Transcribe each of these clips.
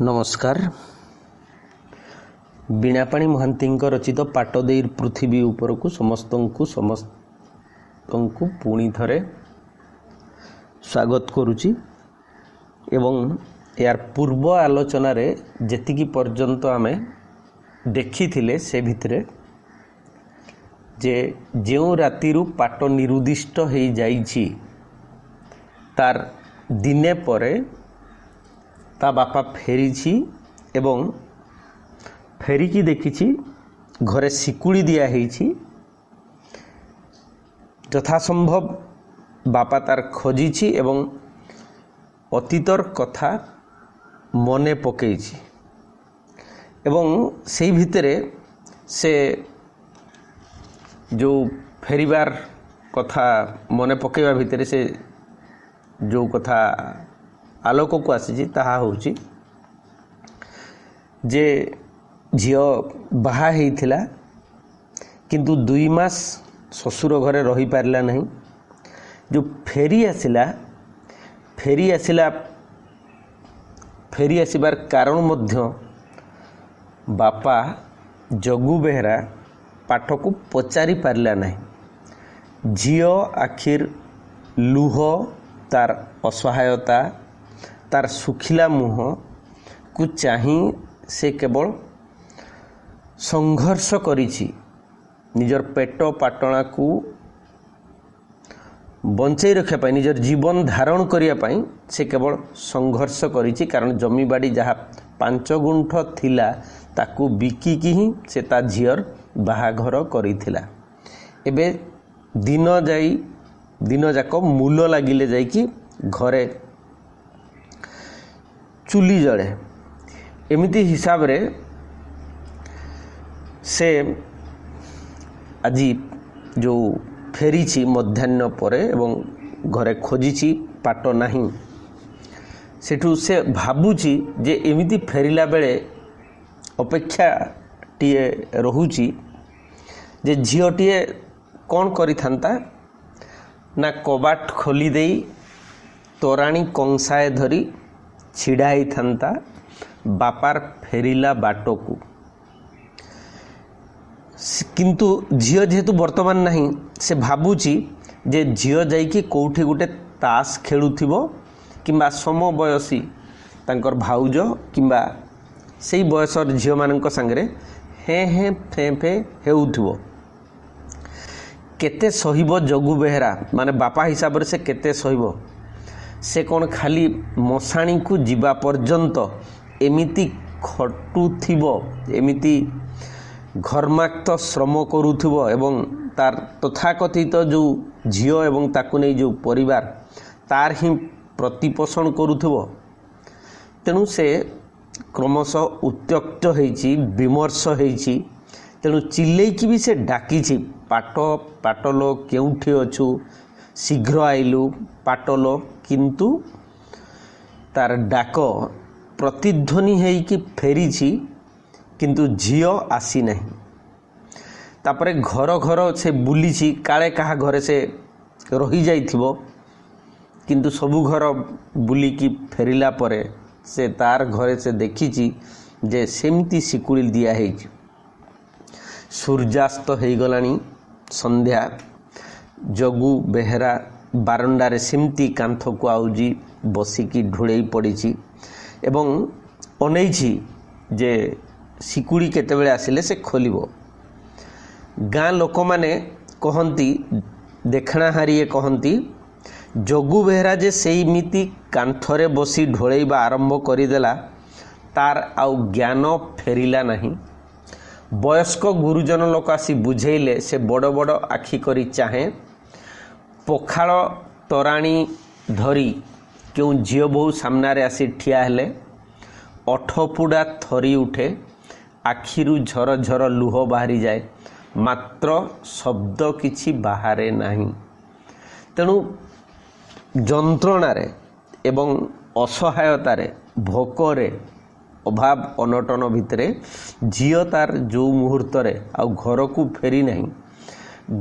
नमस्कार। बीणापाणी महांती रचित पाट देई पृथ्वी उपरकू समस्त पुणी थरे स्वागत करुच्ची एवं यार पूर्व आलोचन जेतिकी पर्यंत आमे देखी थिले से भितरे जे जो रातिरु पाट निरुदिष्ट हो जाइछि तार दिने परे ता बापा फेरी एवं फेरिकी देखी घरे शिकुड़ी दिया यथासंभव बापा तार खोजी एवं अतीतर कथा मने पकईछि एवं से भितरे से जो फेरिबार कथा मने पकेवा भितरे से जो कथा आलोक को आसी ताहा होची जे झियो बाहा हेइथिला किंतु 2 मास ससुर घरे रही पारला नहीं। जो फेरी आसिबार कारण मध्य बापा जगू बेहरा पाठ को पचारि पारला नहीं। झियो आखिर लुह तार असहायता तार सुखिला मुह को चाही से केवल संघर्ष करिछि निजर पेट पाटणा को बंचाई रखा पाई निजर जीवन धारण करिया पाई से केवल संघर्ष करिछि। कारण जमी बाड़ी जहाँ 5 गुंठ थिला ताकू बिकिकी ही से ता झियर बाहाघर करिथिला। एबे दिन जाक मूल लागिले जाइकी घरे चुली जड़े एमिति हिसाब रे से आजी जो फेरी मध्याह्न परे एवं घरे खोजी पाट नहीं सेठू से भाबुची जे एमिति फेरिला बेले अपेक्षा टीए रहुची जे झियोटीए कौन करि थांता ना कबाट खोली देई तोराणी कंसाए धरी छिड़ा ही थांता बापार फेरिला बाटो को। किंतु झियो जेहेतु वर्तमान नहीं से भाबुची जे झियो जाइकी कोठी गुटे तास खेलुथिबो किंबा समबयसी तांकर भाउज किंबा सेई बयसर झियो मानक संगरे हे हे फे फे हेउथिबो। केते सहिबो जगू बेहरा माने बापा हिसाब से केते सहिबो से कौन खाली मशाणी को जीवा पर्यंत एमिति खटुथिबो एमिति घर्माक्त श्रम करुथिबो एवं तार तथाकथित जो झियो एवं ताकू नहीं जो परिवार तार ही प्रतिपोषण करुथिबो। तेणु से क्रमशः उत्त्यक्त होइछि विमर्श होइछि। तेणु चिल्लेकी भी से डाकिछि पाटलो केउठी अछु शीघ्र आइलु पाटलो किंतु तार डाक प्रतिध्वनि होइकी फेरी किंतु झियो आसी नहीं। तापरे घर से बुली काले कहा घरे से रही जाइथिबो किंतु सबु घर बुलिकी फेरिला परे से तार घरे से देखिछि जे सेमती सिकुड़ी दिया हेछि। सूर्यास्त हो गलानी संध्या जगू बेहरा बारंडारे सेमती कांथ को आउजी बसिकी ढोड़े पड़ी एवं अनैछि जे सिकुड़ी केतेबेले आसिले से खोलिबो। गाँ लोक माने कहंती देखना हारिए कहंती जगू बेहरा जे सेमिति कांथरे बसी ढोळेबा आरंभ करिदेला तार आउ ज्ञान फेरिला नहीं। वयस्क गुरुजन लोक आसी बुझेइले से बड़ बड़ आखि करी चाहे पखाल तोराणी धरी क्यों झियो बहु सामनारे आसी ठिया हेले अठपुड़ा थरी उठे आखिरु झर झर लुह बाहरी जाए मात्र शब्द किछि बाहरे नहीं। तेणु जंत्रणारे एवं असहायतारे भोकरे अभाव अनटन भितरे झियो तार जो मुहूर्त आ घर को फेरी नहीं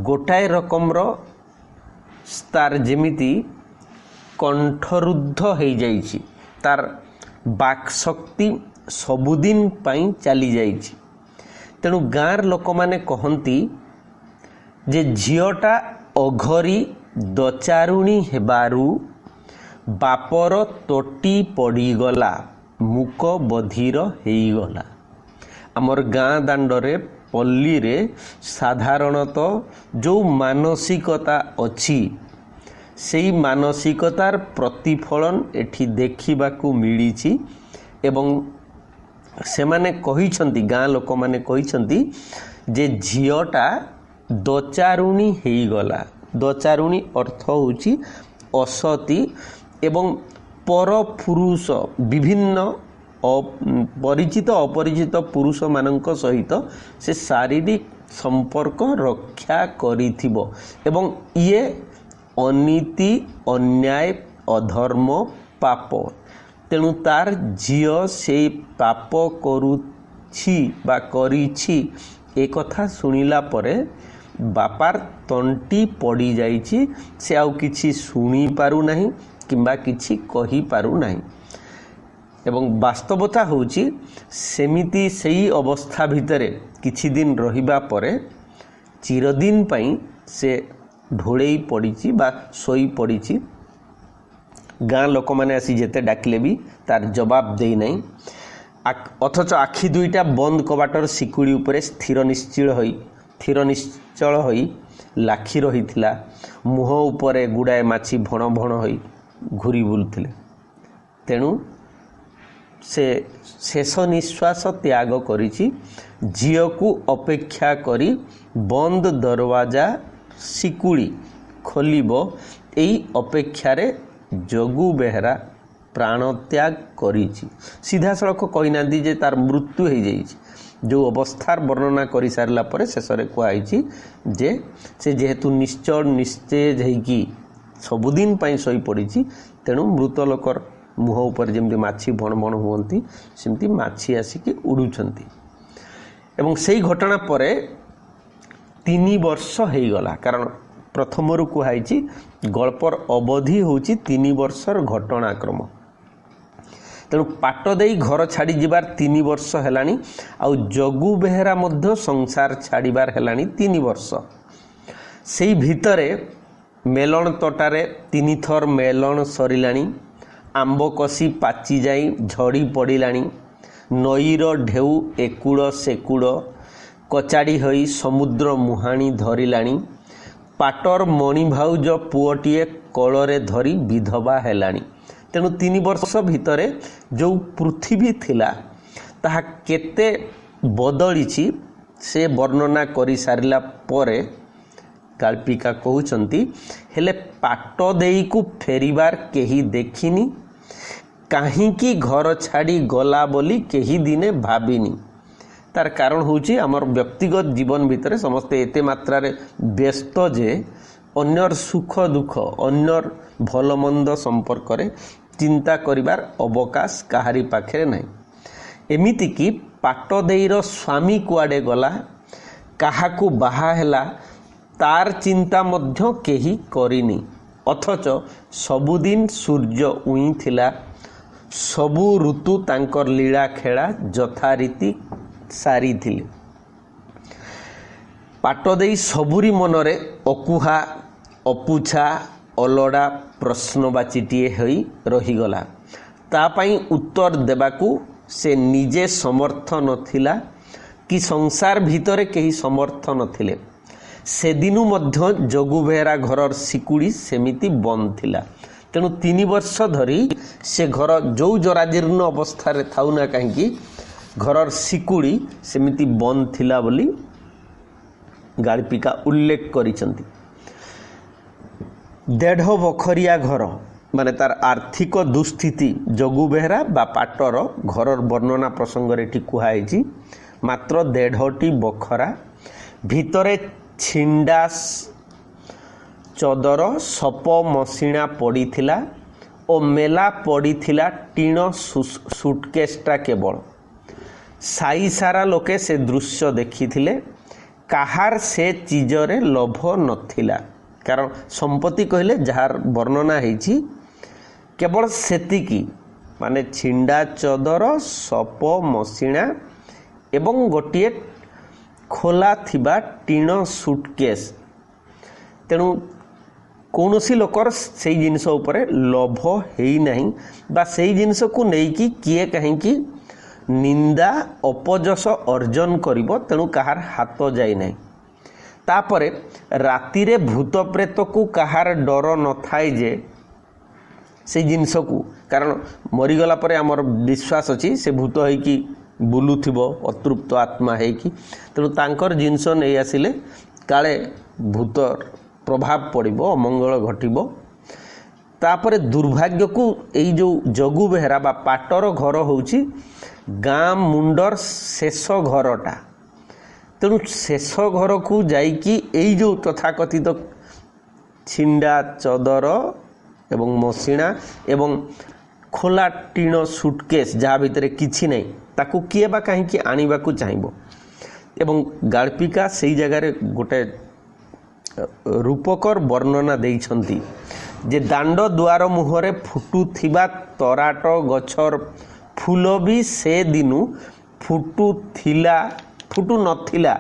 गोटाए रकमर तार जेमिति कंठरुद्ध हो जाइछि तार ବାକ୍ ଶକ୍ତି ସବୁଦିନ ପାଇଁ ଚାଲି ଯାଇଛି। ତେଣୁ ଗାଁର ଲୋକମାନେ କହନ୍ତି ଯେ ଝିଅଟା ଅଘରୀ ଦଚାରୁଣୀ ହେବାରୁ ବାପର ତୋଟି ପଡ଼ିଗଲା, ମୁକ ବଧିର ହେଇଗଲା। ଆମର ଗାଁ ଦାଣ୍ଡରେ ପଲ୍ଲୀରେ ସାଧାରଣତଃ ଯେଉଁ ମାନସିକତା ଅଛି ସେଇ ମାନସିକତାର ପ୍ରତିଫଳନ ଏଠି ଦେଖିବାକୁ ମିଳିଛି। ଏବଂ ସେମାନେ କହିଛନ୍ତି, ଗାଁ ଲୋକମାନେ କହିଛନ୍ତି ଯେ ଝିଅଟା ଦଚାରୁଣୀ ହେଇଗଲା। ଦଚାରୁଣୀ ଅର୍ଥ ହେଉଛି ଅସତୀ ଏବଂ ପରପୁରୁଷ, ବିଭିନ୍ନ ପରିଚିତ ଅପରିଚିତ ପୁରୁଷମାନଙ୍କ ସହିତ ସେ ଶାରୀରିକ ସମ୍ପର୍କ ରକ୍ଷା କରିଥିବ ଏବଂ ଇଏ ଅନୀତି, ଅନ୍ୟାୟ, ଅଧର୍ମ, ପାପ। ତେଣୁ ତାର ଝିଅ ସେଇ ପାପ କରୁଛି ବା କରିଛି ଏ କଥା ଶୁଣିଲା ପରେ ବାପାର ତଣ୍ଟି ପଡ଼ିଯାଇଛି। ସେ ଆଉ କିଛି ଶୁଣିପାରୁନାହିଁ କିମ୍ବା କିଛି କହିପାରୁନାହିଁ। ଏବଂ ବାସ୍ତବତା ହେଉଛି ସେମିତି ସେଇ ଅବସ୍ଥା ଭିତରେ କିଛି ଦିନ ରହିବା ପରେ ଚିରଦିନ ପାଇଁ ସେ ଢୋଳେଇ ପଡ଼ିଛି ବା ଶୋଇ ପଡ଼ିଛି। ଗାଁ ଲୋକମାନେ ଆସି ଯେତେ ଡାକିଲେ ବି ତାର ଜବାବ ଦେଇନାହିଁ। ଅଥଚ ଆଖି ଦୁଇଟା ବନ୍ଦ କବାଟର ଶିକୁଳି ଉପରେ ସ୍ଥିର ନିଶ୍ଚଳ ହୋଇ ଲାଖି ରହିଥିଲା। ମୁହଁ ଉପରେ ଗୁଡ଼ାଏ ମାଛି ଭଣ ଭଣ ହୋଇ ଘୁରି ବୁଲୁଥିଲେ। ତେଣୁ ସେ ଶେଷ ନିଶ୍ୱାସ ତ୍ୟାଗ କରିଛି। ଝିଅକୁ ଅପେକ୍ଷା କରି ବନ୍ଦ ଦରୱାଜା ଶିକୁଳି ଖୋଲିବ, ଏଇ ଅପେକ୍ଷାରେ ଜଗୁ ବେହେରା ପ୍ରାଣତ୍ୟାଗ କରିଛି। ସିଧାସଳଖ କହିନାହାନ୍ତି ଯେ ତାର ମୃତ୍ୟୁ ହେଇଯାଇଛି। ଯେଉଁ ଅବସ୍ଥାର ବର୍ଣ୍ଣନା କରିସାରିଲା ପରେ ଶେଷରେ କୁହାଯାଇଛି ଯେ ସେ ଯେହେତୁ ନିସ୍ତେଜ ହେଇକି ସବୁଦିନ ପାଇଁ ଶୋଇପଡ଼ିଛି, ତେଣୁ ମୃତ ଲୋକର ମୁହଁ ଉପରେ ଯେମିତି ମାଛି ଭଣ ଭଣ ହୁଅନ୍ତି ସେମିତି ମାଛି ଆସିକି ଉଡ଼ୁଛନ୍ତି। ଏବଂ ସେଇ ଘଟଣା ପରେ 3 ବର୍ଷ ହେଇଗଲା। କାରଣ ପ୍ରଥମରୁ କୁହାଯାଇଛି ଗଳ୍ପର ଅବଧି ହେଉଛି 3 ବର୍ଷର ଘଟଣାକ୍ରମ। ତେଣୁ ପାଟ ଦେଇ ଘର ଛାଡ଼ି ଯିବାର 3 ବର୍ଷ ହେଲାଣି। ଆଉ ଜଗୁ ବେହେରା ମଧ୍ୟ ସଂସାର ଛାଡ଼ିବାର ହେଲାଣି 3 ବର୍ଷ। ସେଇ ଭିତରେ ମେଲଣ ତୋଟାରେ 3 ଥର ମେଲଣ ସରିଲାଣି। ଆମ୍ବ କଷି ପାଚି ଯାଇ ଝଡ଼ି ପଡ଼ିଲାଣି। ନଈର ଢେଉ ଏକୁଡ଼ ସେକୁଡ଼ କଚାଡ଼ି ହୋଇ ସମୁଦ୍ର ମୁହାଣି ଧରିଲାଣି। ପାଟର ମଣି ଭାଉଜ ପୁଅଟିଏ କୋଳରେ ଧରି ବିଧବା ହେଲାଣି। ତେଣୁ 3 ବର୍ଷ ଭିତରେ ଯେଉଁ ପୃଥିବୀ ଥିଲା ତାହା କେତେ ବଦଳିଛି ସେ ବର୍ଣ୍ଣନା କରିସାରିଲା ପରେ ଗାଳ୍ପିକା କହୁଛନ୍ତି, ହେଲେ ପାଟ ଦେଇକୁ ଫେରିବାର କେହି ଦେଖିନି, କାହିଁକି ଘର ଛାଡ଼ି ଗଲା ବୋଲି କେହି ଦିନେ ଭାବିନି। ତାର କାରଣ ହେଉଛି ଆମର ବ୍ୟକ୍ତିଗତ ଜୀବନ ଭିତରେ ସମସ୍ତେ ଏତେ ମାତ୍ରାରେ ବ୍ୟସ୍ତ ଯେ ଅନ୍ୟର ସୁଖ ଦୁଃଖ, ଅନ୍ୟର ଭଲ ମନ୍ଦ ସମ୍ପର୍କରେ ଚିନ୍ତା କରିବାର ଅବକାଶ କାହାରି ପାଖରେ ନାହିଁ। ଏମିତିକି ପାଟ ଦେଇର ସ୍ୱାମୀ କୁଆଡ଼େ ଗଲା, କାହାକୁ ବାହା ହେଲା, ତାର ଚିନ୍ତା ମଧ୍ୟ କେହି କରିନି। ଅଥଚ ସବୁଦିନ ସୂର୍ଯ୍ୟ ଉଇଁଥିଲା, ସବୁ ଋତୁ ତାଙ୍କର ଲୀଳା ଖେଳା ଯଥାରୀତି ସାରିଥିଲେ। ପାଟ ଦେଇ ସବୁରି ମନରେ ଅକୁହା, ଅପୁଛା, ଅଲୋଡ଼ା ପ୍ରଶ୍ନବାଚୀଟିଏ ହୋଇ ରହିଗଲା। ତା ପାଇଁ ଉତ୍ତର ଦେବାକୁ ସେ ନିଜେ ସମର୍ଥ ନଥିଲା କି ସଂସାର ଭିତରେ କେହି ସମର୍ଥ ନଥିଲେ। ସେଦିନୁ ମଧ୍ୟ ଜଗୁ ବେହେରା ଘରର ଶିକୁଳି ସେମିତି ବନ୍ଦ ଥିଲା। ତେଣୁ 3 ବର୍ଷ ଧରି ସେ ଘର ଯେଉଁ ଜରାଜୀର୍ଣ୍ଣ ଅବସ୍ଥାରେ ଥାଉ ନା କାହିଁକି ଘରର ଶିକୁଳି ସେମିତି ବନ୍ଦ ଥିଲା ବୋଲି ଗାଳ୍ପିକା ଉଲ୍ଲେଖ କରିଛନ୍ତି। 1.5 ବଖରିଆ ଘର ମାନେ ତାର ଆର୍ଥିକ ଦୁଃସ୍ଥିତି ଜଗୁ ବେହେରା ବା ପାଟର ଘରର ବର୍ଣ୍ଣନା ପ୍ରସଙ୍ଗରେ ଏଠି କୁହାଯାଇଛି। ମାତ୍ର 1.5ଟି ବଖରା, ଭିତରେ ଛିଣ୍ଡା ଚଦର ସପ ମସିଣା ପଡ଼ିଥିଲା ଓ ମେଲା ପଡ଼ିଥିଲା ଟିଣ ସୁଟକେଶଟା କେବଳ। ସାଇ ସାରା ଲୋକେ ସେ ଦୃଶ୍ୟ ଦେଖିଥିଲେ। କାହାର ସେ ଚିଜରେ ଲୋଭ ନଥିଲା। କାରଣ ସମ୍ପତ୍ତି କହିଲେ ଯାହାର ବର୍ଣ୍ଣନା ହେଇଛି କେବଳ ସେତିକି, माने छिंडा चदर सप मसिणा एवं गोटे खोला थिबा टीण सुटकेस। तेणु कौन सी लोकर से जिनस उपरे लोभ हेई नहीं बा से जिनस को लेकिन किए कहीं निंदा अपजस अर्जन करिबो, तेणु कहार हाथ जाई नहीं। तापरे राति रे भूत प्रेत को कहार डर न थाए जे से जिनस को, कारण मरीगला परे आमर विश्वास अच्छी से भूत होइकी बुलुथिबो अतृप्त आत्मा हेकी, तेणु तांकर जिनस नहीं आसिले काले भूत प्रभाव पड़िबो अमंगल घटिबो। तापरे दुर्भाग्य को एई जो जगु बेहरा बा पाटर घर होउची गाँ मुंडर शेष घरटा। तेणु शेष घर को जाइकी एई जो तथाकथित छिंडा चदर एवं मसिणा एवं खोला टीण सुटकेस जहाँ भितर किछि नहीं ताकू किए बा कहीं आनिबा को चाहिबो। एवं गाळ्पिका सेई जगार गोटे रूपकर वर्णना देइछंती जे दांड द्वार मुहरे फुटुथिबा तराट गछर फूल भी से दिनु फुटु नथिला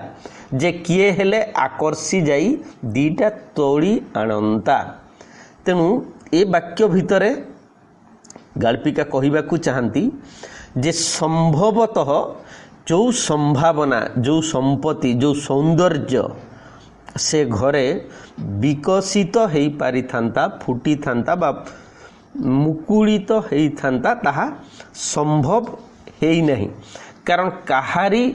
जे किए हेले आकर्षी जाई दीटा तोड़ी आणंता। तेणु ए वाक्य भितरे गाळ्पिका कहिबाकू चाहंती जे संभवतः जो संभावना जो संपत्ति जो सौंदर्य से घरे विकसित हो पारि थांता फुटी थांता बा मुकुलित हो थांता ताहा संभव है नहीं। कारण काहारी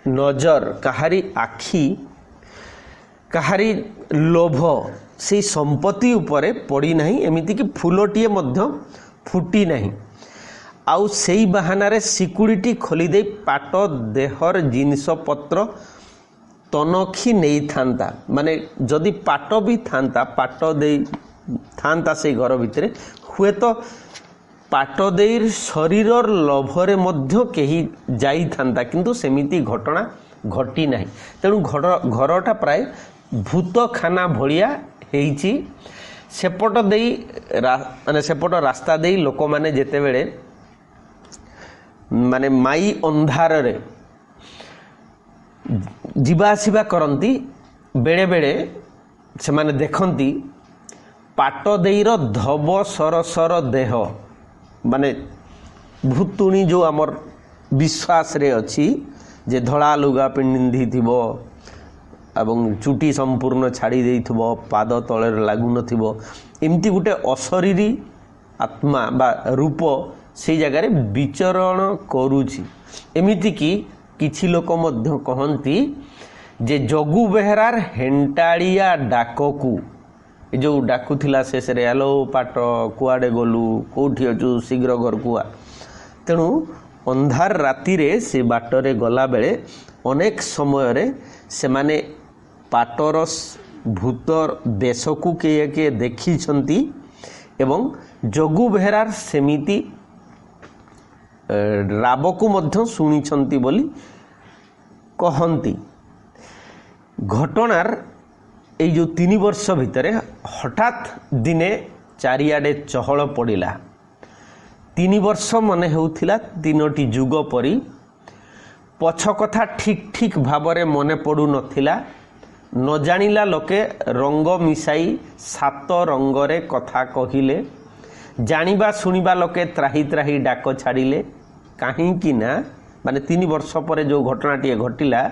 नजर काहारी आखि काहारी लोभ से संपत्ति उपरे पड़ी नहीं, एमिति कि फूलटीए मध्य फुटी नहीं। आउ सेई बाहानारे सिकुड़ीटी खोली दे पाट देहर जिनिस पत्र तनखी नहीं थांता, माने जदि पाट भी थांता पाट दे थांता से घर भितरे हुए तो पाट देर शरीर लोभरे मध्य कहीं जाई थांता, किंतु सेमिति घटना घटी नहीं। तेणु घरटा प्राय भूतखाना भलिया हेइची। सेपट देई माने सेपट रास्ता देई लोक माने जेते बेले माने माई अंधार रे जीवा आसिबा करती बेले बेले से माने देखती पाट देईर धब सरसर देह माने भूतुणी जो आमर विश्वास रे अच्छी जे धड़ा लुगा पिंधी थिबो एवं चुटी संपूर्ण छाड़ी देइथिबो पाद तले लागु नथिबो, एमती गुटे अशरीरी आत्मा बा रूप से जगार विचरण करुछि। एमिति कि किछि लोक मध्य कहंती जे जगु बेहरार हेंटाड़िया डाककू जो डाकुथिला शेष रे आलो पाट कुआडे गलु कोठी अछु शीघ्र घर कुआ। तेणु अंधार राति रे से बाटरे गला बेले अनेक समय रे से माने पाटर भूतर देश को किए देखी एवं जगु बेहरार सेमिति राब को मध्य शुणी बोली कहती। घटनार এই जो 3 वर्ष भितरे हठात दिने चारिआडे चहल पड़ा। 3 वर्ष मन होउथिला 3टी जुग परी पछ कथा ठीक ठीक भावरे मने पड़ू नथिला। न जानिला लोके रंग मिसाई 7 रंगरे कथा कहिले। जानिबा सुनिबा लोके त्राही त्राही डाक छाड़िले। काहींकि ना माने 3 वर्ष पर जो घटनाटी घटिला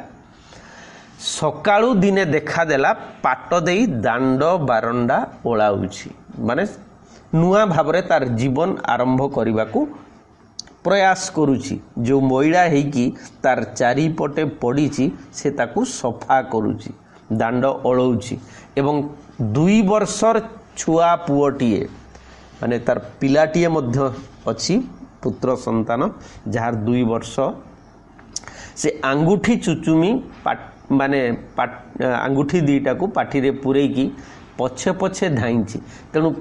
सकाळू दिने देखादेला पाट देई दांड बारंडा ओलाउछि, माने नुआ भावरे तार जीवन आरंभ करने को प्रयास करुछि। जो मैला हेकी तार चारिपटे पड़ी से ताकू सफा करुछि दांड ओलाउछि। एवं 2 वर्षर छुआ पुओटीए माने तार पिलाटीए मध्य अछि पुत्र संतान जार 2 वर्ष से आंगुठी चुचुमी माने आंगुठी दीटा को पाठी रे पुरेकी पछे पछे धाइंची। तेणु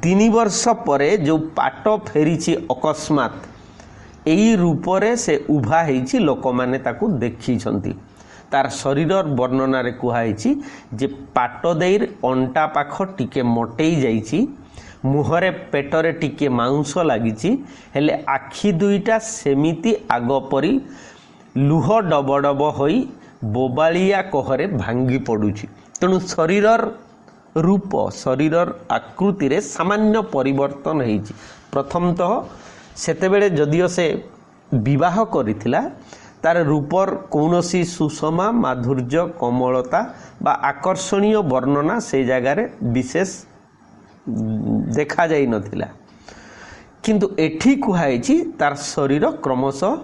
3 वर्ष परे जो पाट फेरी अकस्मात यही रूपरे से उभा हेची लोक माने ताकू देखी छंती। तार शरीर वर्णना रे कुहाइची जे पाट देर अंटा पाख टिके मोटेई जाइची मुहरे पेटरे टिके मांस लगी हेले आखि दुईटा सेमिति आग परी लुह डब डब होई बोबालिया कहरे भांगी पड़ुछि। तेणु शरीरर रूप शरीरर आकृति रे सामान्य परिवर्तन होइछि। प्रथमतः सेतेबेले जदिओ से विवाह करिथिला तार रूपर कौनसी सुषमा माधुर्य कोमलता बा आकर्षणीय वर्णना से जगार विशेष देखा जाई नथिला, किंतु एठी कुहाइछि तार शरीर क्रमशः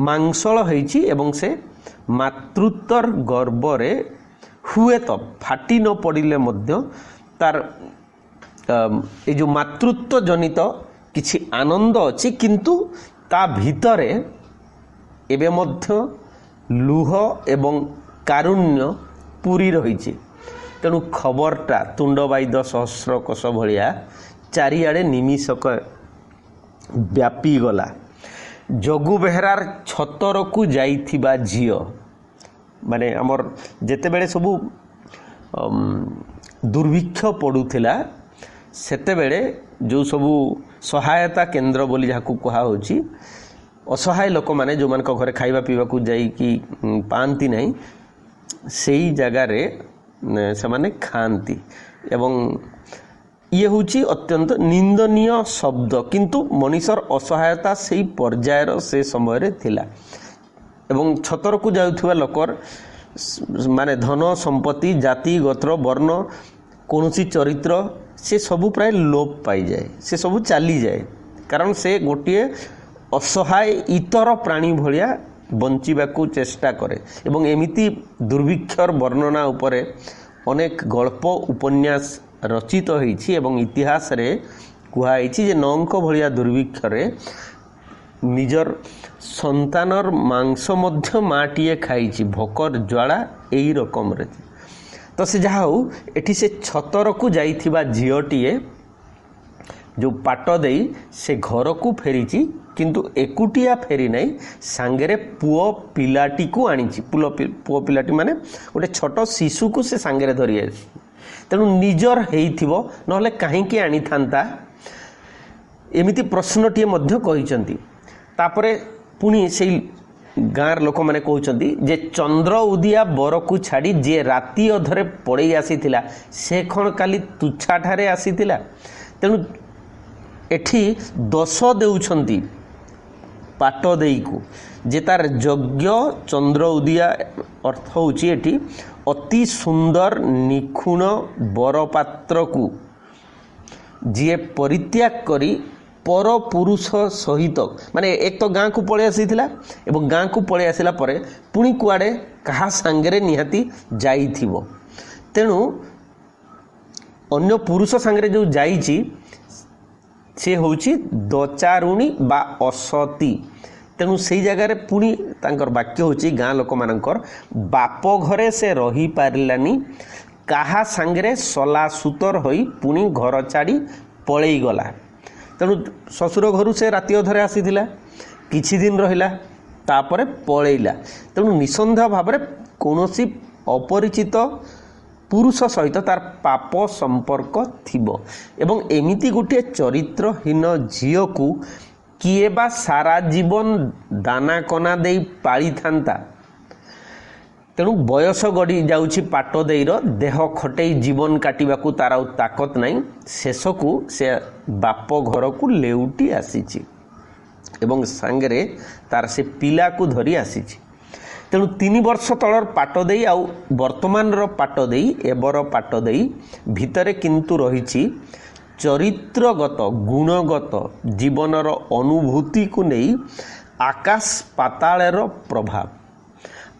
मांसल होइछि एवं से मातृत्वर गर्भरे हुए तो फाटी न पड़िले मध्य तार ए जो मातृत्व जनित किछि आनंद अछि, किंतु ता भितरे एबे मध्य लुह एवं कारुण्य पूरी रही। तेणु खबरटा तुंडबाईद सहस्र कोश भलिया चारिआडे निमिषक व्यापी गला। जगु बेहरार छतर को जाइथिबा झियो माने हमर जेतेबेले सबु दुर्भिक्ष पड़ुथिला सेतेबेले जो सबु सहायता केंद्र बोली जाकु कहा होची असहाय लोक माने जो मान घरे खाइबा पीवा को जाई कि पांती नहीं सेई जगार से माने खांती एवं ये होची अत्यंत निंदनीय शब्द, किंतु मनीषर असहायता से पर्यायर से समय रे थिला एवं छतर को जाउथुवा लोकर माने धन संपत्ति जाति गोत्र वर्ण कौनसी चरित्र से सबू प्राय लोप पाई जाए, से सबू चली जाए, कारण से गोटे असहाय इतर प्राणी भलिया बंचिबाकू चेष्टा करे। एवं एमिति दुर्भिक्षर वर्णना उपरे अनेक गल्प उपन्यास रचित होइछि एवं इतिहास रे कुहाइछि जे नंक भलिया दुर्भिक्षरे निजर संतानर मांस मध्य माटिए खाइछि भोकर ज्वाला एई रकम रे। तो से जहा हो एठी से छतर को जाइथिबा झियोटीए जो पाट देई से घर को फेरीची, किंतु एकुटिया फेरी नहीं सांगरे पुओ पिलाटी को आनीची। पुओ पिलाटी माने गोटे छोट शिशु को से सांगरे धरी आसी। तेणु निजर हेइथिबो नहले काहींकी आनी थांता एमिति प्रश्नटीए मध्य कहिसंती। तापरे पुनी सेई गाँर लोक मैंने कहते जे चंद्र उदिया बर को छाड़ी जे राति अधरे पड़े आसीथिला से खण काली तुच्छा ठारे आसीथिला। तेणु एठी दोष देउछंती पाट देई को जे तार यज्ञ चंद्र उदिया अर्थ होची एठी अति सुंदर निखुण बरपात्र को जी परित्याग करी पर पुरुष सहित माने एक तो गाँ को पड़े आसीथिला एवं गाँ को पड़े आसिला परे पुणी कुआडे कहा सांगरे निहाती जाइथिबो। तेणु अन्य पुरुष सांगरे जो जाइछि से होची दचारुणी बा असती। तेणु से जगार पुणी तांकर वाक्य होची गाँ लोक मानकर बाप घरे से रही पारिलानी कहा सांगरे सला सुतर होई पुणी घर छाड़ी पलई गला। तेणु ससुर घर से राति अधरे आसीथिला किछि दिन रहिला तापरे पलैला। तेणु निसंदेह भाव में कौनसी अपरिचित पुरुष सहित तार पाप संपर्क थिबो एवं एमिति गोटे चरित्रहीन झील को किए बा सारा जीवन दाना कना देई पाली थांता। तेणु बयस गड़ी जाउछि पाट देईर देह खटई जीवन काटिबाकू तार आउ ताकत नहीं, शेषकू से बाप घर को लेउटी आसीछि एवं सांगरे तार से पिला को धरी आसीछि। तेणु 3 वर्ष तलर पाट देई आउ वर्तमान पाट देई एबर पाट देई भितरे किंतु रहिछि चरित्रगत गुणगत जीवनर अनुभूति को नहीं आकाश पाताळर प्रभाव।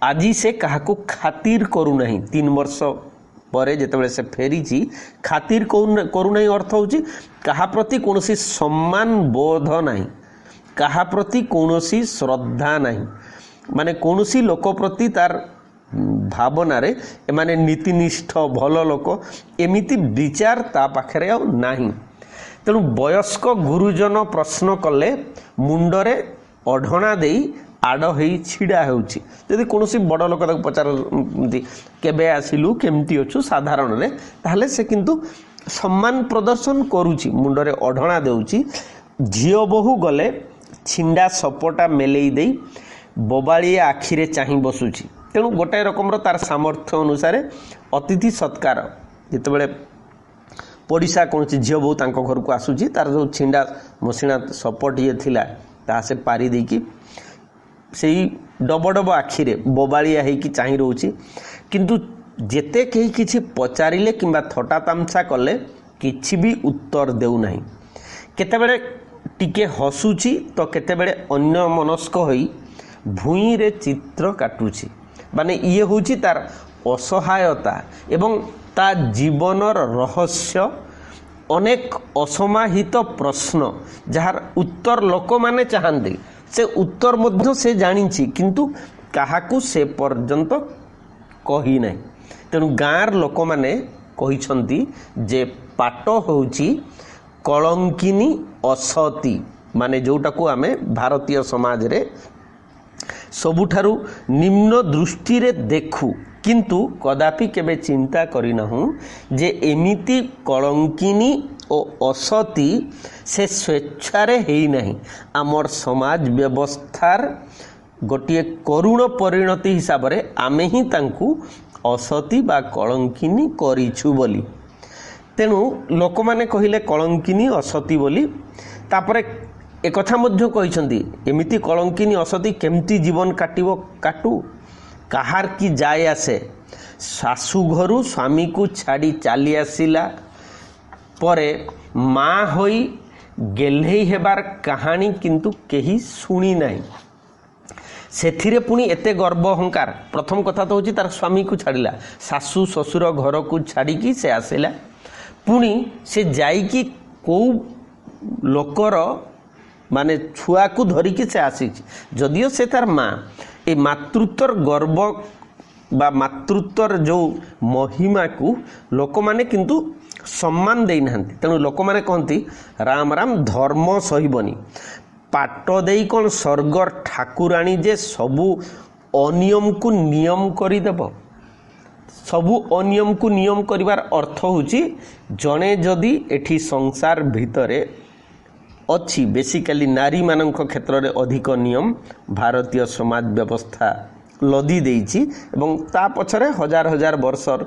आज से क्या खातिर करू नहीं 3 वर्ष पर जितेबाला से फेरी खातिर करू नहीं अर्थ होची कहा प्रति कौनसी सम्मान बोध नहीं, कहा प्रति कौनसी श्रद्धा नहीं, माने कौनसी लोक प्रति तार भावना रे माने नीतिनिष्ठ भल लोक एमिति विचार ता पाखरे आ नाही। तेणु वयस्क गुरुजन प्रश्न कले मुंडरे अढ़णा देई आड़ हो छिड़ा होउछि। यदि कौनसी बड़ लोक पचार केबे आसिलु केमती अच्छु साधारण रे ताहले से किंतु सम्मान प्रदर्शन करुछि मुंडरे ओढ़णा देउछि झियो बहु गले छिंडा सपटा मेलेई देई बोबाड़िया आखिरे चाहि बसुछि तेणु गोटाए रकम तार सामर्थ्य अनुसार अतिथि सत्कार जितेबाला पड़िशा कौन झील बो घर को आसूची तार जो छिंडा मसिणा सपट ये थिला ता से पारी देकी से डब डब आखिरे बोबाड़िया होगी चाह रोचे किंतु जेते कहीं किसी पचारे कि थटा तामसा कले किछि भी उत्तर देउना केतेबेले टिके हसुची तो केतेबेले अन्य मनस्क होई भूई रे चित्र काटुची माने ये होची तार असहायता एवं ता जीवनर रहस्य अनेक असमाहित प्रश्न जार उत्तर लोक माने चाहते से उत्तर मध्य से जानिछि किंतु काहाकू से पर्यंत कही नहीं तेणु गाँर लोक माने कहिछंती जे पाट होउची कलंकिनी असती माने जोटाकू आमे भारतीय समाज रे सबुठारु निम्न दृष्टि रे देखू किंतु कदापि केबे चिंता करिनाहु जे एमिति कलंकिनी और असती से स्वेच्छारे हेई नहीं आमर समाज व्यवस्थार गोटे करुण परिणति हिसाब रे आमे ही तांकू असती बा कलंकिनी करिछु बोली तेणु लोक माने कहिले कलंकिनी असती बोली तापरे एक कथा मध्य कहिसंती एमिति कलंकिनी असती केमती जीवन काटिबो काटू कहार की जाए आसे सासु घरु स्वामी को छाड़ी चली आसिला परे माँ होई गेल्हेई हेबार कहानी किंतु केही सुनी नहीं सेथिरे पुणी एते गर्व अहंकार प्रथम कथा तो होची तार स्वामी को छाड़िला सासु ससुर घर को छाड़ी से आसिला पुणी से जाइकी को लोकर माने छुआ को धरिकी से आसी जदियो से तार माँ ए मातृत्वर गर्व बा मातृत्वर जो महिमा को लोक माने किंतु सम्मान दे नांती तेणु लोक माने कहती राम राम धर्म सहिबनी पाट देई कौन स्वर्गर ठाकुराणी जे सबू अनियम को नियम करदेव सबू अनियम को नियम करिवार अर्थ होची जने जदि एठी संसार भितरे अच्छी बेसिकाली नारी मानक क्षेत्र में अधिक नियम भारतीय समाज व्यवस्था लदी देइछि एवं ता पछरे हजार हजार वर्षर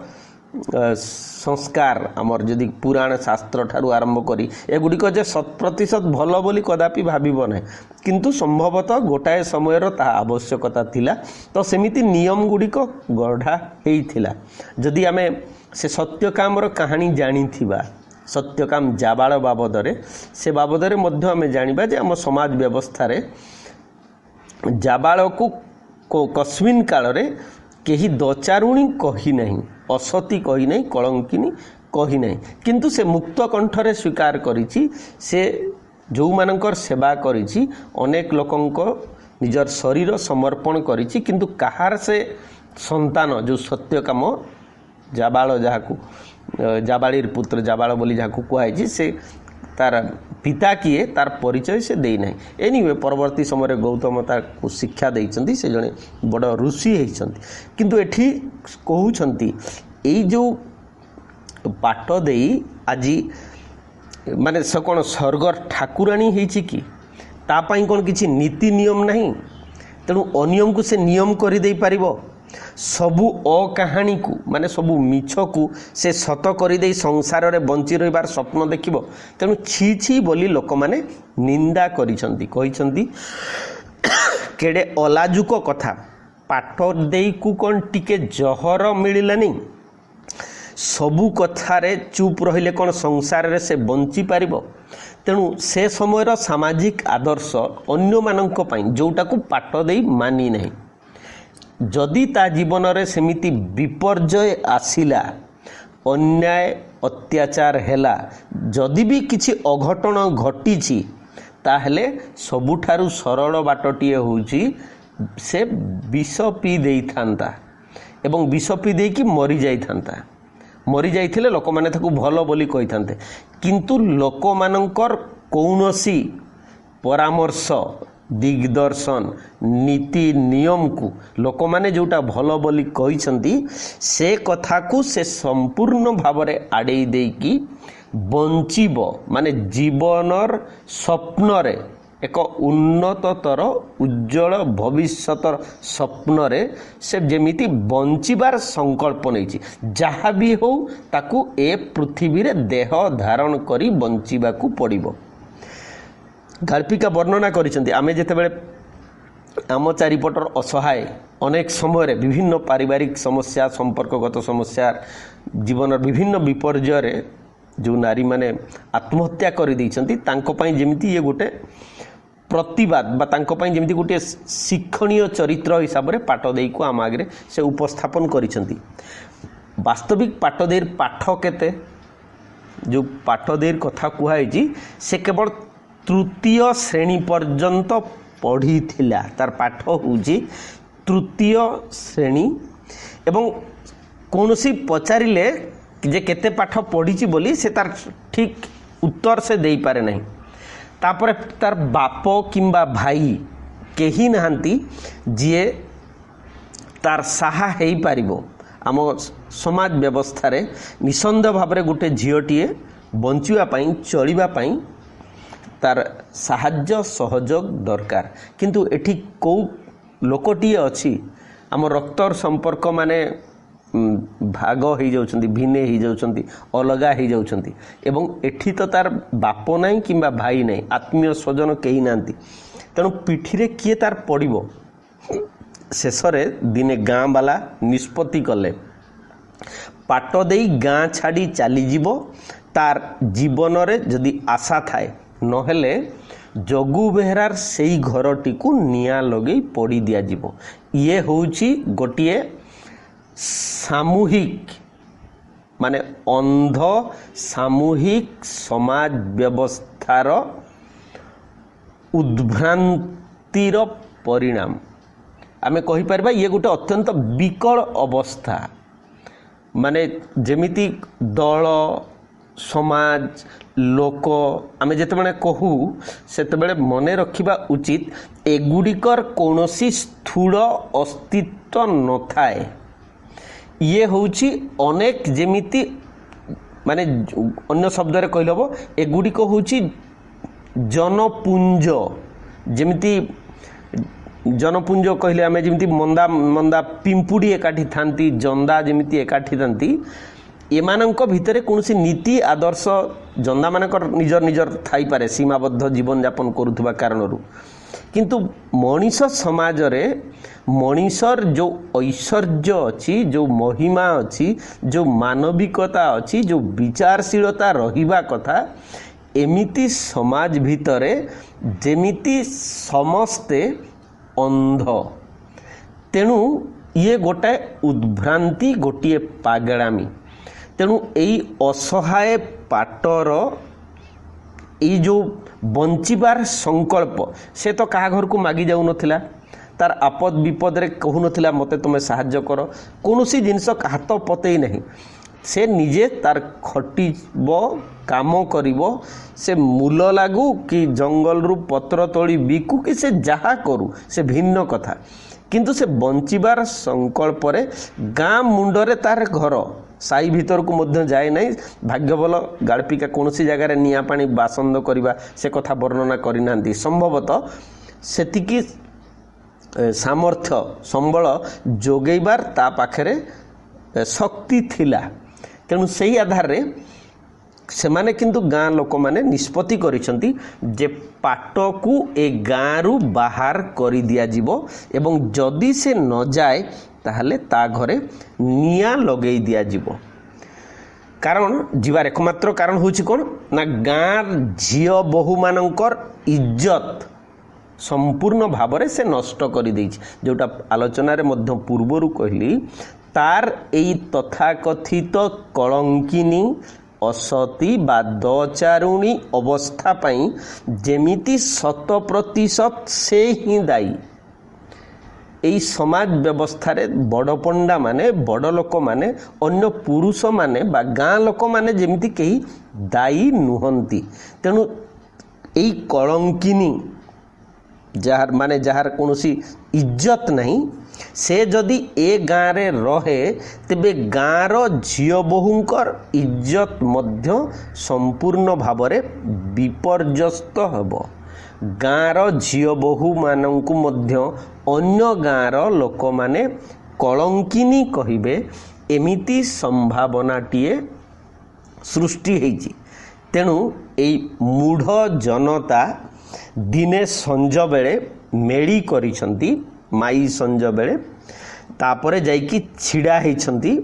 संस्कार आमर जदि पुराण शास्त्र ठारू आरंभ करी एगुड़िक जे 100% भल बोली कदापि भाबिब ना किंतु संभवतः गोटाए समयर ता आवश्यकता थिला तो सेमिति नियम गुड़िक गढ़ा हेइथिला जदि आमे से सत्यकामर कहानी जानी थिबा सत्यकाम जाबाल बाबदरे से बाबदरे मध्य आमे जानिबा जे आम समाज व्यवस्था रे जाबाल को कस्मिन काल रे केही दचारुणी कही नहीं असती कही नहीं कलंकिनी कही नहीं किंतु से मुक्त कंठरे स्वीकार करिछि से जो मानकर सेवा करिछि अनेक लोकंक निजर शरीर समर्पण करिछि किंतु कहार से संतान जो सत्यकाम जाबाल जहाकू जाबाड़ीर पुत्र जाबाल बोली जहाकू कहुई से तार पिता किए तार परिचय से दे ना एनीवे परवर्ती समय गौतम ताको शिक्षा देइछंती से जने बड़ ऋषि होइछंती किंतु एठी कहउछंती एई जो पाठ देई आजी माने से कोन स्वर्गर ठाकुराणी होइछि कि ता पई कोन किछि नीति नियम नहीं तेणु अनियम को से नियम करि देई पारिबो सबू अकाहानी को माने सबू मिछ को से सत कर दे संसार रे बंची रहिबार स्वप्न देखिबो तेणु छी छी बोली लोक माने निंदा करिसंती कहिसंती केडे अलाजुक कथा पाठ देई को कोन टिके जहर मिलिलानी सबू कथारे चुप रहिले कोन संसार रे से बंची पारिबो तेणु से समयर सामाजिक आदर्श अन्य मानक पई जोटा को पाठ देई मानी नहीं जदि ता जीवन रे सेमिति विपर्जय आसिला अन्याय अत्याचार हैला जदि भी किछि अघटन घटिछि ताहले सबुठारु सरल बाटटिए होउछि से विष पी देई थांता एवं विष पी देई कि मरि जाई थांता मरि जाइथिले लोक माने ताकू भलो बोली कहि थांते किंतु लोक मानकर कौनसी परामर्श दिग्दर्शन नीति नियम को लोक माने जोटा भल बोली कहिसंती से कथा को से संपूर्ण भाव में आड़े देकी बंचिब माने जीवनर स्वप्न रे एक उन्नततर उज्जवल भविष्यतर स्वप्न रे से जेमिति बंचिबार संकल्प नहीं जहाँ भी हो ताकू ए पृथ्वी रे देह धारण करी बंचिबा को पड़िबो। गाल्पिका वर्णना करिसेंती आमे जेतेबेले आम चारिपटर असहाय अनेक समय विभिन्न पारिवारिक समस्या संपर्कगत समस्या जीवन विभिन्न विपर्यय रे जो नारी माने आत्महत्या कर देइछंती तांको पई जेमिति ये गोटे प्रतिवाद बा तांको पई जेमिति गोटे शिक्षणीय चरित्र हिसाब रे पाटदेई को आम आगे से उपस्थापन करिसेंती। वास्तविक पाटदेईर पाठ केते जो पाटदेईर कथा कुहाइछि से केवल तृतीय श्रेणी पर्यंत पढ़ी थिला तार पाठ होउछि तृतीय श्रेणी एवं कोनोसी पचारिले जे केते पाठ पढ़ी बोली से तार ठीक उत्तर से दे पारे नहीं। तापर तार बाप किंबा भाई केही नहांती जे तार साहा हेई पारिबो आम समाज व्यवस्था रे निसंदेह भाव रे गोटे झीओटीए बंचिबा पई चलिबा पई तार साहाय्य सहयोग दरकार किंतु एठी को लोकटीए अछि आम रक्तर संपर्क माने भाग हो जाउछंती भिन्ने हो जाउछंती अलगा हो जाउछंती एवं एठी तो तार बाप नहीं किंबा भाई नहीं आत्मीय स्वजन केही नांती तेणु पिठी रे किए तार पड़िबो। शेष रे दिने गाँ वाला निष्पत्ति कले पाट देई गाँ छाड़ी चली जीवो तार जीवन रे जदि आशा थाए नहेले जगु बेहरार सेई घरटी को निया लगे पड़ी दिया जीवो। ये होउची गोटिए सामूहिक माने अंध सामूहिक समाज व्यवस्थार उद्भ्रांतिर परिणाम आमे कहि परबा। ये गोटे अत्यंत विकल अवस्था माने जेमिति दल समाज लोक आमे जेतेबेले कहू सेतेबेले मने रखिबा उचित एगुड़िकर कौनसी स्थूल अस्तित्व न थाए। ये होउची अनेक जेमिति माने अन्य शब्द रे कहलबो एगुड़ी को होउची जनपुंज जेमिति जनपुंज कहले आमे जेमिति मंदा मंदा पिंपुड़ी एकाठी थांती जंदा जेमिति एकाठी थांती एमानंक भितरे कोनसी नीति आदर्श जंदा मानकर निजर निजर थाई पारे सीमाबद्ध जीवन यापन करुथबा कारणरू किंतु मनीष समाज रे मनीषर जो ऐश्वर्य अच्छी जो महिमा अच्छी जो मानविकता अच्छी जो विचारशीलता रहिबा कथा एमिति समाज भितरे जेमिति समस्ते अंध तेणु ये गोटे उद्भ्रांति गोटे पागड़ामी तेणु यही असहाय पाटर ये जो बंचिबार संकल्प से तो कहा घर को मागी जाऊ नथिला तार आपद विपद रे कहू नथिला मते तुमे साहाय्य कर कोनोसी जिनस हाथ पते नहीं से निजे तार खटिबो काम करिवो से मूल लागू कि जंगल रु पत्र तोड़ी बिकू कि से जहा करू से भिन्न कथा किंतु से बंचिबार संकल्प रे गाँ मुंडरे तार घर साई भीतर को मध्य जाए नहीं भाग्य बल गाड़पिका कौनसी जगार निया पानी बासंद करवा से कथा वर्णना करना संभवतः सेतिकी सामर्थ्य संबल जोगेबार ता पाखरे शक्ति थिला तेणु सही आधार रे से माने किंतु गाँ लोक माने निष्पत्ति करिसंती जे पाट को ए गाँ रु बाहर करि दिया जीवो एवं जदि से न जाए ताहले ता घरे निया लगेई दिया जीवो। कारण जीवार एकमात्र कारण होची कोन ना गाँ झियो बहु मानकर इज्जत संपूर्ण भाव रे से नष्ट करि दैछि जोटा आलोचना रे मध्य पूर्वरु कहली तार एई तथाकथित कलंकिनी असती बा दचारुणी अवस्था पाई जेमिति 100% से ही दायी एई समाज व्यवस्था रे बड़ पंडा माने बड़ लोक माने अन्य पुरुष माने बा गाँ लोक माने जेमिति केही दायी नुहंती तेणु एई कलंकिनी जार माने जार कोनोसी इज्जत नहीं से जदि ए गाँव रे रहे तेबे गाँर झियो बोहूंकर इज्जत मध्य संपूर्ण भावरे विपर्यस्त हेबो। गाँर झियो बोहू मानंकु मध्य अन्य गाँर लोक माने कलंकिनी कहिबे एमिति संभावनाटीए सृष्टि हेछि। तेणु एई मूढ़ जनता दिने संज बेले मेड़ी करिसंती माई संज बेले तापरे जाइकी छिड़ा हेछंती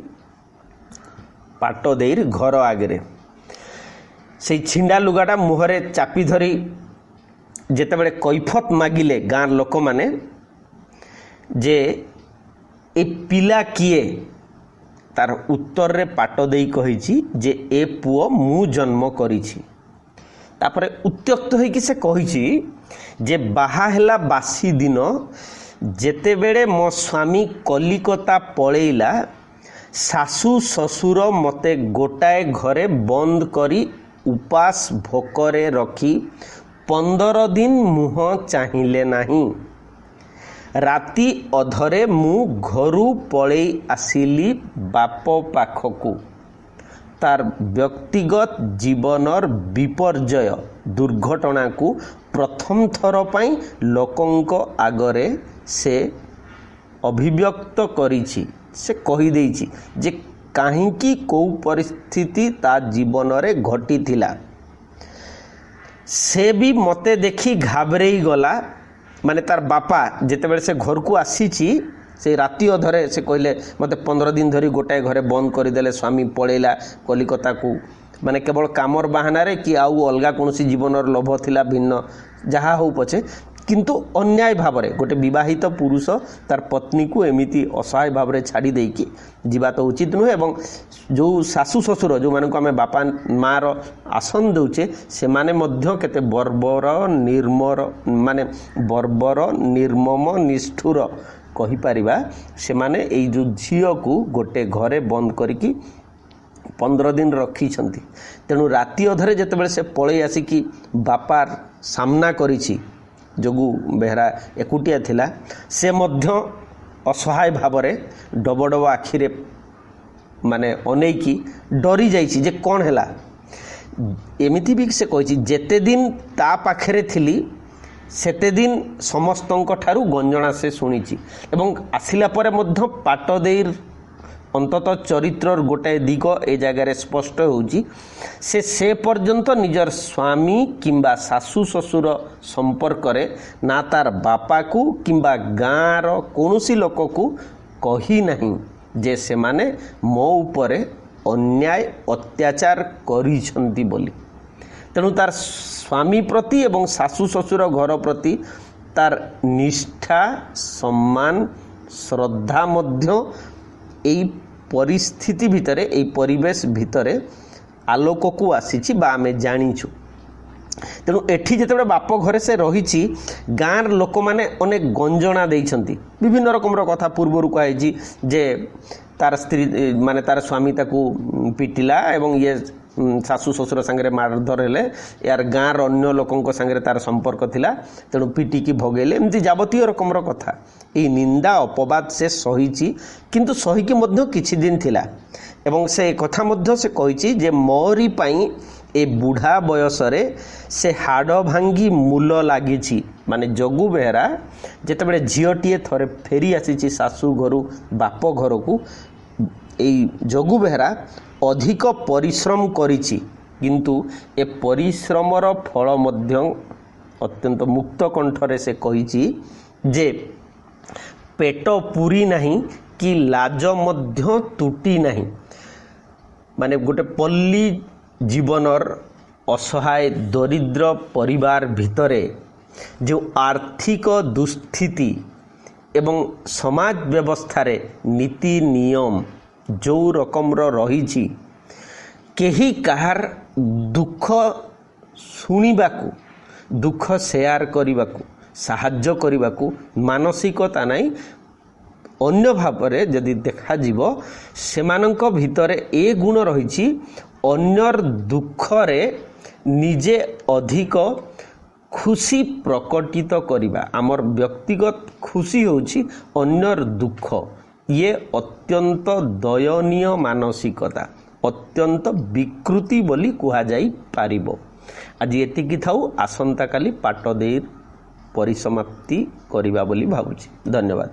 पाट देर घर आगे से छिंडा लुगाटा मुहरे चापी धरी जेते बेले कैफत मागिले गाँर लोक माने जे ए पिला किए तार उत्तर रे पाट देई कहिछि जे ए पुओ मु जन्म करिछि। तापरे उत्त्यक्त होइकि से कहिछि जे बाहा हेला बासी दिन जेते बेले मो स्वामी कलिकता पळेइला सासू ससुर मते गोटाए घरे बंद करी उपास भोकरे रखी 15 दिन मुह चाहिले नहीं। राति अधरे मु घरू पळेई आसिली बाप पाखकू। तार व्यक्तिगत जीवनर विपर्जय दुर्घटना को प्रथम थर पाई लोकंक आगरे से अभिव्यक्त करिछि। से कहि देइछि जे काहींकी को परिस्थिति ता जीवन रे घटी थिला। से भी मते देखी घाबरेई गला। माने तार बापा जेते बेले से घर को आसीची से राति अधरे से कहले मते 15 दिन धरी गोटाए घरे बंद करदेले स्वामी पळेला कलिकता को। माने केवल कामर बहाना रे कि आउ अलगा कोनोसी जीवनर लोभ थिला भिन्न जहा हो पछे किंतु अन्याय भावरे गोटे विवाहित पुरुष तार पत्नी को एमिति असहाय भावरे छाड़ी देकी जीवा तो उचित नुहे। एवं जो सासू ससुर जो माने को आमे बापा माँ रो आसन दउचे से माने मध्य केते बर्बर निर्मर माने बर्बर निर्मम निष्ठुर कहि परिबा। से माने एई जो झियो को गोटे घरे बंद करिकी 15 दिन रखी छंती। तेणु राति अधरे जेते बेले से पळेई आसिकी बापार सामना करिछि जोगु बेहरा एकुटिया थिला से मध्य असहाय भावरे डब डब आखिरे माने अनेकी डरी जाइछि जे कोन हैला। एमिति भी से कहिछि जेते दिन ता पाखरे थिली सेते दिन समस्तंक ठारू गंजणा से सुनिछि एवं आसिला परे मध्य पाट देर अंतत चरित्रर गोटे दिग ए जगार स्पष्ट होउछि। से पर्यंत निजर स्वामी किंबा सासू ससुर संपर्क रे ना तार बापा को किंबा गाँर कौनसी लोक को कही नहीं जे से माने मो उपरे अन्याय अत्याचार करिसंती बोली। तेणु तार स्वामी प्रति एवं सासू ससुर घर प्रति तार निष्ठा सम्मान श्रद्धा मध्य एई परिस्थिति भितरे एई परिवेश भितरे आलोक को आसीछि बा आमे जानिछु। तेणु एठी जेतेबे बाप घरे से रहिछि गाँर लोक माने अनेक गंजना देइछंती विभिन्न रकम कथा पूर्वरु कहिछि जे तार स्त्री माने तार स्वामी ताकू पिटिला एवं ये सासू ससुर संगे मारधर हेले यार गाँर अन्य लोकंक संगे तार संपर्क थिला तेणु पिटिकी भगेले एमती जावतीय रकम कथा ये निंदा अपवाद से सहीची किंतु सहीकी मध्य किछि दिन थिला एवं से कथा मध्य से कहिछि जे मोरी पाई ए बुढ़ा बयस रे से हाड़ भांगी मूल लागिछि। माने जगु बेहरा जेतेबेले झियोटीए थरे फेरी आसीछि सासू घरु बाप घर को एई जगु बेहरा अधिक परिश्रम करिछि किंतु ए परिश्रमर फल मध्य अत्यंत मुक्त कंठरे से कहिछि जे पेट पूरी नहीं कि लाज मध्य तुटी नहीं। माने गोटे पल्ली जीवनर असहाय दरिद्र परिवार भितरे जो आर्थिक दुस्थिति एवं समाज व्यवस्था रे नीति नियम जो रकमर रही केही कहार दुख शुणिबाकू दुख शेयर करबाकू साहाय्य करबाकू मानसिकता नहीं। अन्य भावरे जदि देखा जीवो सेमानंक भितरे ए गुण रही अन्यर दुख रे निजे अधिक खुशी प्रकटित करवा आमर व्यक्तिगत खुशी होची अन्यर दुख ये अत्यंत दयनीय मानसिकता अत्यंत विकृति बोली कुहा जाई पारिबो। आज एतिकी थाउ आसंता काली पाट देई परिसमाप्ति करिबा बोली भाबुची। धन्यवाद।